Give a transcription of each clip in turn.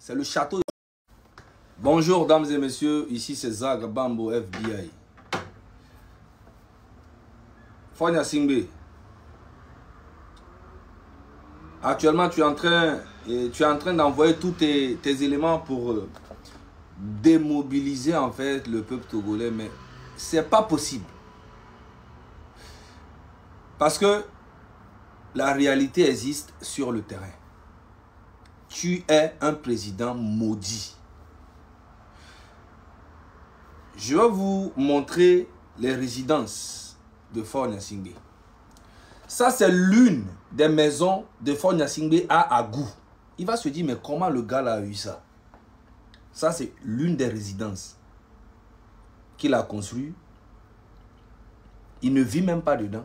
C'est le château. Bonjour, dames et messieurs. Ici, c'est Zag Bambo FBI. Fonya Singbe. Actuellement, tu es en train d'envoyer tous tes éléments pour démobiliser en fait le peuple togolais, mais c'est pas possible. Parce que la réalité existe sur le terrain. Tu es un président maudit. Je vais vous montrer les résidences de Fort Gnassingbé. Ça, c'est l'une des maisons de Fort Gnassingbé à Agou. Il va se dire, mais comment le gars là a eu ça? Ça, c'est l'une des résidences qu'il a construit. Il ne vit même pas dedans.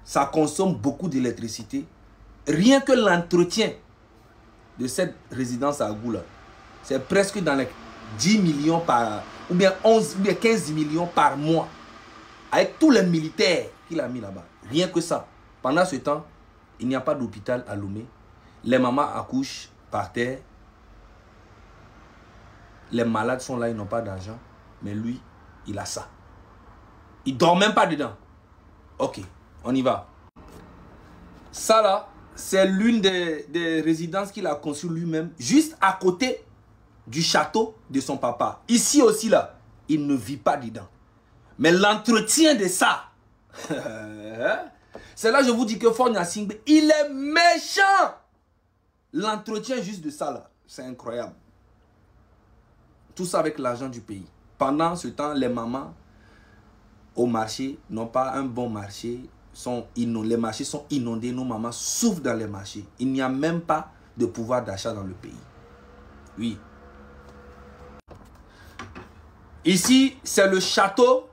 Ça consomme beaucoup d'électricité. Rien que l'entretien de cette résidence à Agou là, c'est presque dans les 10 millions par, ou bien 11, ou bien 15 millions par mois. Avec tous les militaires qu'il a mis là-bas. Rien que ça. Pendant ce temps, il n'y a pas d'hôpital à Lomé. Les mamans accouchent par terre. Les malades sont là, ils n'ont pas d'argent. Mais lui, il a ça. Il ne dort même pas dedans. Ok, on y va. Ça là, c'est l'une des résidences qu'il a conçues lui-même, juste à côté du château de son papa. Ici aussi là, il ne vit pas dedans. Mais l'entretien de ça, c'est là que je vous dis que Fort Gnassingbé, il est méchant. L'entretien juste de ça là, c'est incroyable. Tout ça avec l'argent du pays. Pendant ce temps, les mamans au marché n'ont pas un bon marché. Les marchés sont inondés, nos mamans souffrent dans les marchés. Il n'y a même pas de pouvoir d'achat dans le pays. Oui. Ici, c'est le château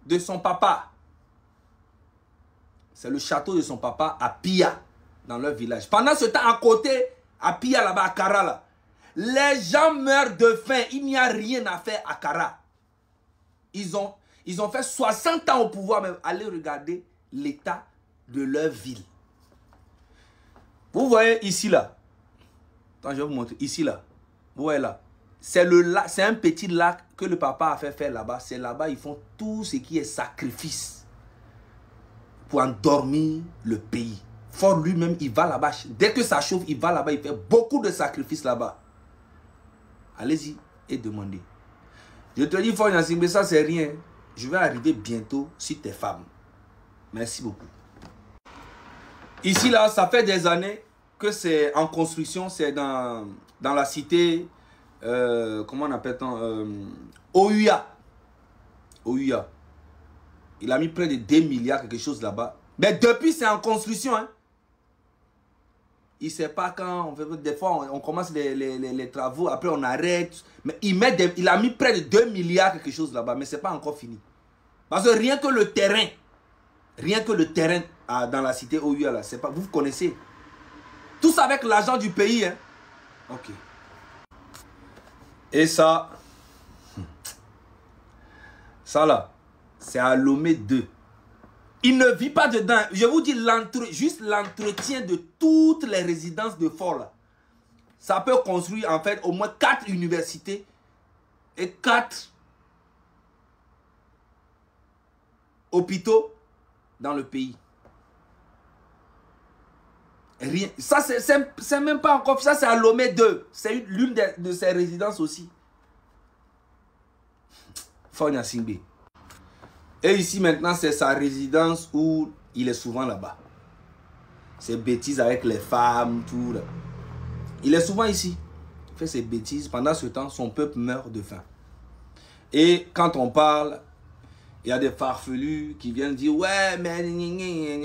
de son papa. C'est le château de son papa à Pia, dans leur village. Pendant ce temps, à côté, à Pia, là-bas, à Kara, là, les gens meurent de faim. Il n'y a rien à faire à Kara. Ils ont fait 60 ans au pouvoir, mais allez regarder l'état de leur ville. Vous voyez ici, là. Attends, je vais vous montrer. Ici, là. Vous voyez là. C'est un petit lac que le papa a fait faire là-bas. C'est là-bas, ils font tout ce qui est sacrifice pour endormir le pays. Fort lui-même, il va là-bas. Dès que ça chauffe, il va là-bas. Il fait beaucoup de sacrifices là-bas. Allez-y et demandez. Je te dis, Fort Gnassingbé, ça c'est rien. Je vais arriver bientôt sur tes femmes. Merci beaucoup. Ici, là, ça fait des années que c'est en construction. C'est dans la cité... comment on appelle-t-on Ouya. Ouya. Il a mis près de 2 milliards, quelque chose là-bas. Mais depuis, c'est en construction. Hein. Il ne sait pas quand. On fait, des fois, on commence les travaux. Après, on arrête. Mais il a mis près de 2 milliards, quelque chose là-bas. Mais ce n'est pas encore fini. Parce que rien que le terrain. Rien que le terrain dans la cité Ouya, là. C'est pas, vous connaissez. Tout ça avec l'argent du pays. Hein. Ok. Et ça là, c'est à Lomé 2. Il ne vit pas dedans. Je vous dis, juste l'entretien de toutes les résidences de Fort là. Ça peut construire en fait au moins 4 universités et 4 hôpitaux dans le pays. Rien. Ça, c'est même pas encore. Ça, c'est à Lomé 2. C'est l'une de ses résidences aussi. Fort Gnassingbé. Et ici, maintenant, c'est sa résidence où il est souvent là-bas. Ses bêtises avec les femmes, tout. Là. Il est souvent ici. Il fait ses bêtises. Pendant ce temps, son peuple meurt de faim. Et quand on parle, il y a des farfelus qui viennent dire « Ouais, mais... »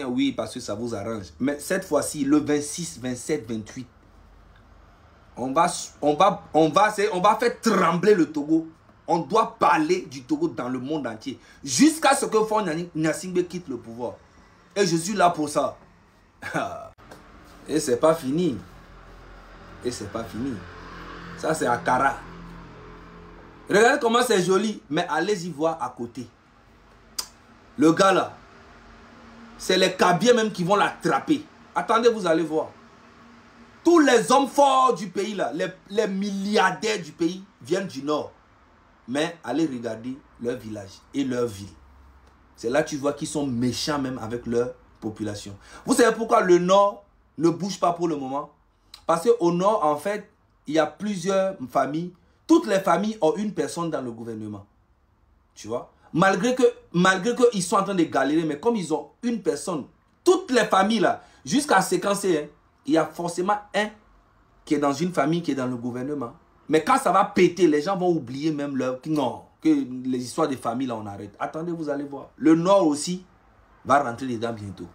Oui, parce que ça vous arrange. Mais cette fois-ci, le 26, 27, 28, on va faire trembler le Togo. On doit parler du Togo dans le monde entier. Jusqu'à ce que Fort Gnassingbé quitte le pouvoir. Et je suis là pour ça. Et c'est pas fini. Et c'est pas fini. Ça, c'est à Kara. Regardez comment c'est joli. Mais allez-y voir à côté. Le gars là, c'est les cabiers même qui vont l'attraper. Attendez, vous allez voir. Tous les hommes forts du pays, là, les milliardaires du pays viennent du nord. Mais allez regarder leur village et leur ville. C'est là que tu vois qu'ils sont méchants même avec leur population. Vous savez pourquoi le nord ne bouge pas pour le moment? Parce qu'au nord, en fait, il y a plusieurs familles. Toutes les familles ont une personne dans le gouvernement. Tu vois? Malgré qu'ils sont en train de galérer, mais comme ils ont une personne, toutes les familles là, jusqu'à séquencer, hein, il y a forcément un qui est dans une famille qui est dans le gouvernement. Mais quand ça va péter, les gens vont oublier même que les histoires de famille là, on arrête. Attendez, vous allez voir. Le nord aussi va rentrer dedans bientôt.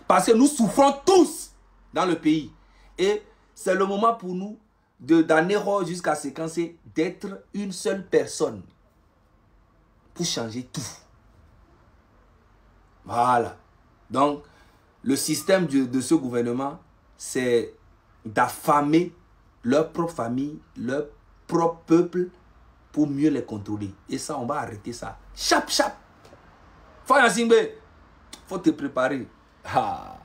Parce que nous souffrons tous dans le pays. Et c'est le moment pour nous, d'Anero jusqu'à séquencer, d'être une seule personne pour changer tout. Voilà. Donc, le système de ce gouvernement, c'est d'affamer leur propre famille, leur propre peuple pour mieux les contrôler. Et ça, on va arrêter ça. Chap, chap. Faut te préparer. Ah.